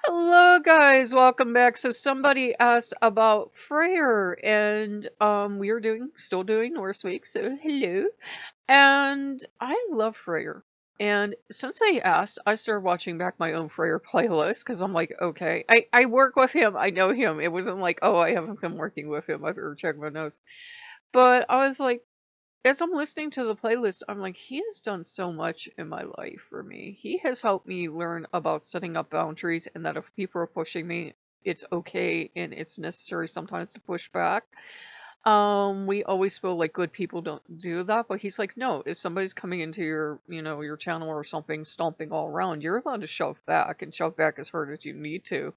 Hello guys, welcome back. So somebody asked about Freyr and we are still doing Norse Week, so hello. And I love Freyr. And since they asked, I started watching back my own Freyr playlist because I'm like, okay, I work with him, I know him. It wasn't like, oh, I haven't been working with him, I've ever checked my notes. But I was like, as I'm listening to the playlist, I'm like, he has done so much in my life for me. He has helped me learn about setting up boundaries and that if people are pushing me, it's okay and it's necessary sometimes to push back. We always feel like good people don't do that, but he's like, no, if somebody's coming into your channel or something, stomping all around, you're allowed to shove back and shove back as hard as you need to.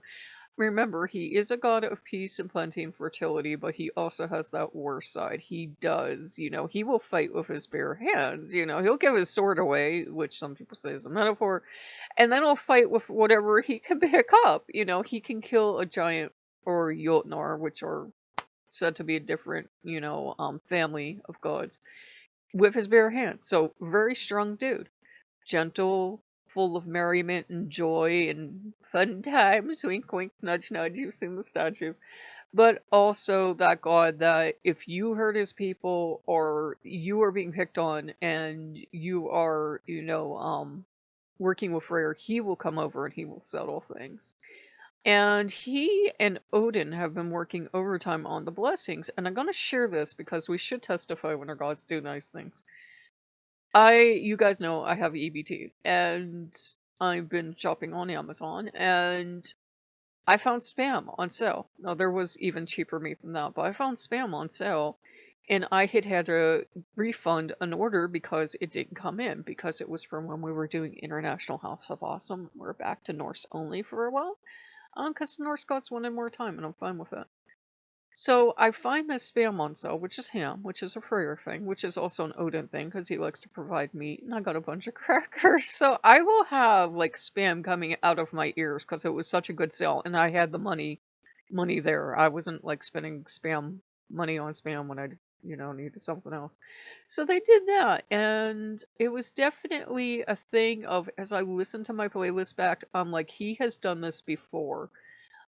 Remember, he is a god of peace and plenty and fertility, but he also has that war side. He does, he will fight with his bare hands. He'll give his sword away, which some people say is a metaphor, and then he'll fight with whatever he can pick up. He can kill a giant or Jotnar, which are said to be a different, family of gods, with his bare hands. So, very strong dude, gentle, full of merriment and joy and fun times. Wink, wink, nudge, nudge. You've seen the statues. But also that god that if you hurt his people or you are being picked on and you are, working with Freyr, he will come over and he will settle things. And he and Odin have been working overtime on the blessings. And I'm going to share this because we should testify when our gods do nice things. You guys know I have EBT and I've been shopping on Amazon and I found spam on sale. Now there was even cheaper meat than that, but I found spam on sale and I had to refund an order because it didn't come in because it was from when we were doing International House of Awesome. We're back to Norse only for a while. Because the Norse gods wanted more time and I'm fine with it. So I find this spam on sale, which is ham, which is a Freyr thing, which is also an Odin thing because he likes to provide meat, and I got a bunch of crackers. So I will have like spam coming out of my ears because it was such a good sale, and I had the money there. I wasn't like spending spam money on spam when I needed something else. So they did that, and it was definitely a thing of as I listened to my playlist back, I'm like, he has done this before.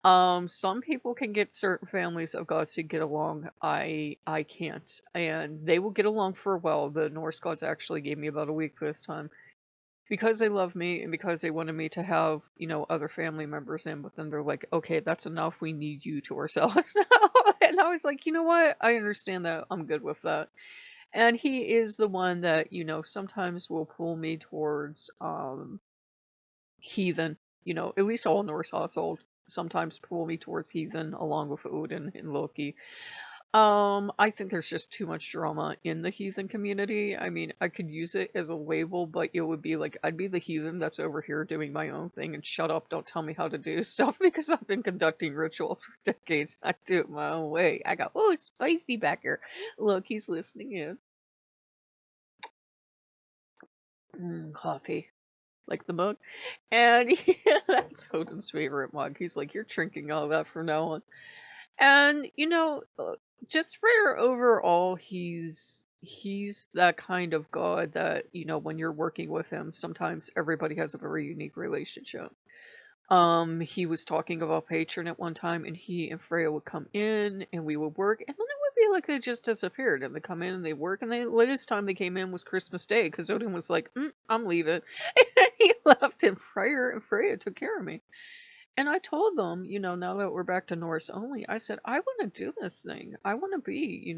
Some people can get certain families of gods to get along. I can't. And they will get along for a while. The Norse gods actually gave me about a week this time. Because they love me and because they wanted me to have, other family members in, but then they're like, okay, that's enough. We need you to ourselves now. And I was like, you know what? I understand that. I'm good with that. And he is the one that, sometimes will pull me towards heathen, at least all Norse households sometimes pull me towards heathen along with Odin and Loki. I think there's just too much drama in the heathen community. I mean, I could use it as a label, but it would be like I'd be the heathen that's over here doing my own thing and shut up, don't tell me how to do stuff because I've been conducting rituals for decades. I do it my own way. I go, oh, it's spicy back here. Look, he's listening in. Coffee. Like the mug. And yeah, that's Odin's favorite mug. He's like, you're drinking all that from now on. And just Freyr overall, he's that kind of god that when you're working with him, sometimes everybody has a very unique relationship. He was talking about Patron at one time, and he and Freya would come in, and we would work, and then it would be like they just disappeared, and they come in and they work, and the latest time they came in was Christmas Day, because Odin was like, I'm leaving. He left, and Freya took care of me. And I told them, now that we're back to Norse only, I said, I want to do this thing. I want to be,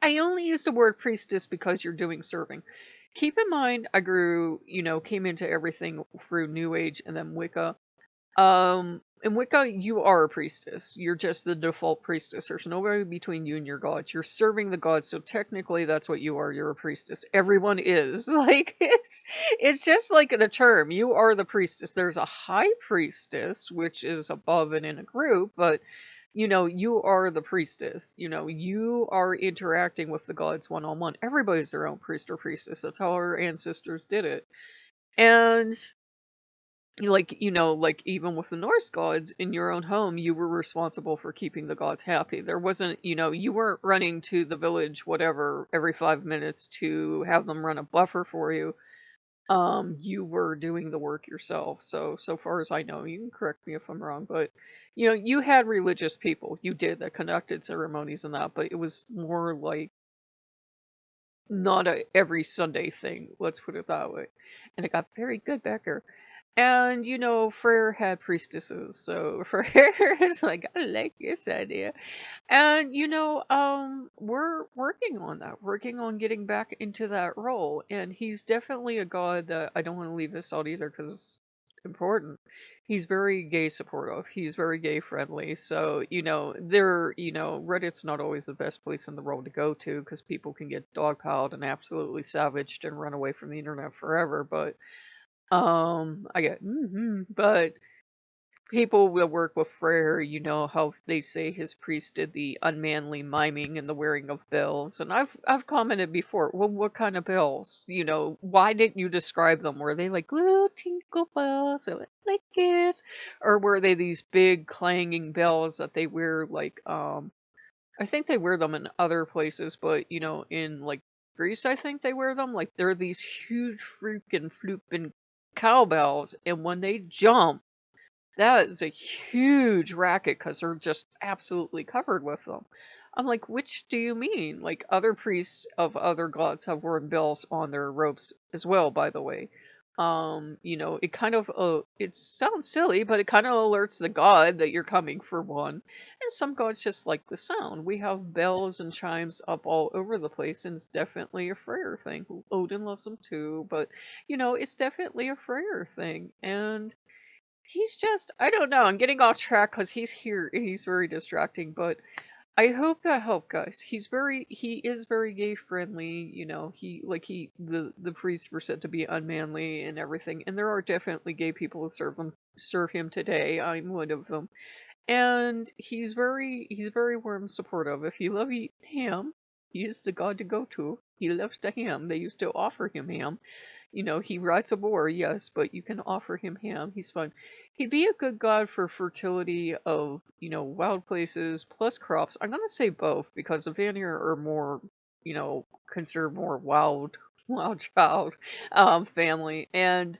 I only use the word priestess because you're doing serving. Keep in mind, I grew, came into everything through New Age and then Wicca. In Wicca, you are a priestess. You're just the default priestess. There's nobody between you and your gods. You're serving the gods, so technically that's what you are. You're a priestess. Everyone is. Like, it's just like the term. You are the priestess. There's a high priestess, which is above and in a group, but you are the priestess. You are interacting with the gods one on one. Everybody's their own priest or priestess. That's how our ancestors did it. And like even with the Norse gods in your own home, you were responsible for keeping the gods happy. There wasn't, you weren't running to the village, whatever, every 5 minutes to have them run a buffer for you. you were doing the work yourself. So far as I know, you can correct me if I'm wrong, but you had religious people. You did that conducted ceremonies and that, but it was more like not a every Sunday thing. Let's put it that way. And it got very good back there. And Freyr had priestesses, so Freyr is like, I like this idea. And we're working on that, working on getting back into that role. And he's definitely a god that I don't want to leave this out either because it's important. He's very gay supportive. He's very gay friendly. So, Reddit's not always the best place in the world to go to because people can get dogpiled and absolutely savaged and run away from the internet forever. But I get, but people will work with Freyr, how they say his priest did the unmanly miming and the wearing of bells. And I've commented before, well, what kind of bells? Why didn't you describe them? Were they like little tinkle bells or like this? Or were they these big clanging bells that they wear like I think they wear them in other places, but in like Greece I think they wear them. Like they're these huge freaking flooping cowbells, and when they jump that is a huge racket because they're just absolutely covered with them. I'm like, which do you mean? Like, other priests of other gods have worn bells on their robes as well, by the way. It kind of, it sounds silly, but it kind of alerts the god that you're coming for one. And some gods just like the sound. We have bells and chimes up all over the place, and it's definitely a Freyr thing. Odin loves them too, but, it's definitely a Freyr thing. And he's just, I don't know, I'm getting off track because he's here. He's very distracting, but I hope that helped, guys. He is very gay friendly. The priests were said to be unmanly and everything, and there are definitely gay people who serve him today. I'm one of them, and he's very warm and supportive. If you love eating ham, he is the god to go to. He loves the ham. They used to offer him ham. He rides a boar, yes, but you can offer him ham. He's fun. He'd be a good god for fertility of, wild places plus crops. I'm gonna say both because the Vanir are more, considered more wild child, family, and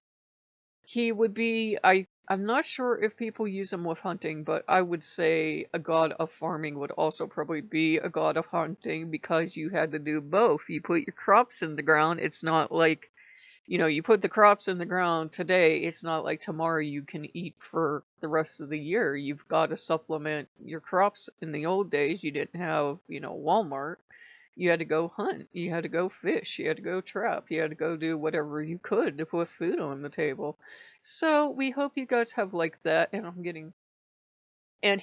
he would be. I'm not sure if people use him with hunting, but I would say a god of farming would also probably be a god of hunting because you had to do both. You put your crops in the ground. It's not like you put the crops in the ground today, it's not like tomorrow you can eat for the rest of the year. You've got to supplement your crops. In the old days, you didn't have, Walmart. You had to go hunt. You had to go fish. You had to go trap. You had to go do whatever you could to put food on the table. So we hope you guys have liked that. And I'm getting and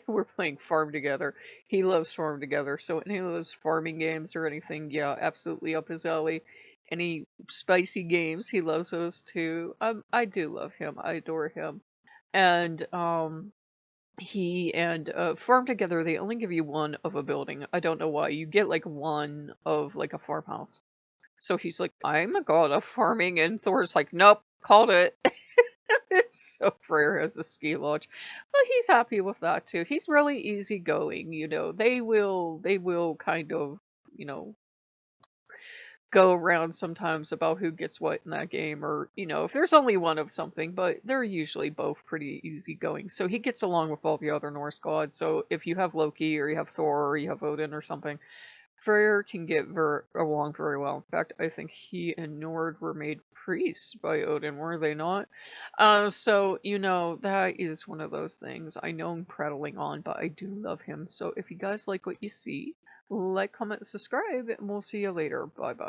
we're playing Farm Together. He loves Farm Together. So any of those farming games or anything, yeah, absolutely up his alley. Any spicy games, he loves those too. I do love him. I adore him. And he and Farm Together, they only give you one of a building. I don't know why. You get like one of like a farmhouse. So he's like, I'm a god of farming, and Thor's like, nope, called it. So Freyr has a ski lodge, but he's happy with that too. He's really easygoing. They will kind of you know go around sometimes about who gets what in that game, or if there's only one of something, but they're usually both pretty easygoing. So he gets along with all the other Norse gods. So if you have Loki or you have Thor or you have Odin or something, Freyr can get along very well. In fact, I think he and Nord were made priests by Odin, were they not? So, that is one of those things. I know I'm prattling on, but I do love him. So if you guys like what you see, like, comment, subscribe, and we'll see you later. Bye bye.